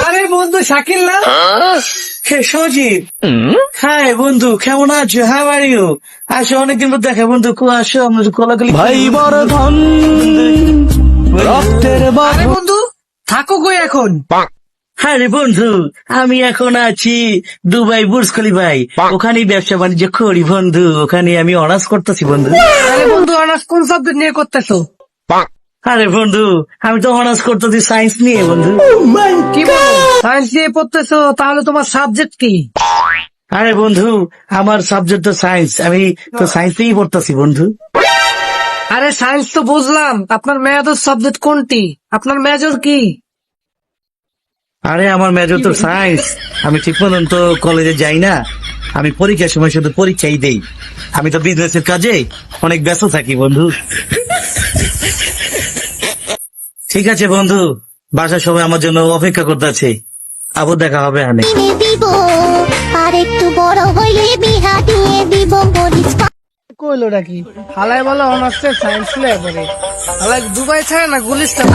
আরে বন্ধু শাকিল না? হে সজীব, হাই বন্ধু, কেমন আছো? How are you? আসো, অনেকদিন পর দেখা বন্ধু, আসো আমরা কোলাকুলি ভাই বর্ধন রক্তের আরে বন্ধু থাকো কই এখন? হ্যাঁ রে বন্ধু, আমি এখন আছি দুবাই বুর্জ খলিফায়, ওখানেই ব্যবসা বাণিজ্য করি বন্ধু, ওখানে আমি অনার্স করতেছি বন্ধু। আরে বন্ধু অনার্স কোন সাবজেক্ট নিয়ে করতেছো? আরে বন্ধু, আমি তো অনার্স করতেছি সায়েন্স নিয়ে বন্ধু। কি বলো, সায়েন্স নিয়ে পড়তেছো? তাহলে তোমার সাবজেক্ট কি? আরে বন্ধু, আমার সাবজেক্ট তো সায়েন্স, আমি তো সায়েন্স নিয়েই পড়তেছি বন্ধু। আরে সায়েন্স তো বুঝলাম, আপনার মেজর সাবজেক্ট কোনটি? আপনার মেজর কি? আরে আমার মেজর তো সায়েন্স, আমি ঠিক মতন তো কলেজে যাই না, আমি পরীক্ষার সময় শুধু পরীক্ষাই দেই, আমি তো বিজনেসের কাজে অনেক ব্যস্ত থাকি বন্ধু। ঠিক আছে বন্ধু, বাসার সবাই আমার জন্য অপেক্ষা করতেছে, আবার দেখা হবে অনেক। দিব আর একটু বড় হইলে বিহা দিয়ে দিব মরিচ কইলো নাকি হালাই বলে অনার্স সায়েন্স নিয়ে পড়ে, হালাই দুবাই ছাড়া না গুলিস্তান।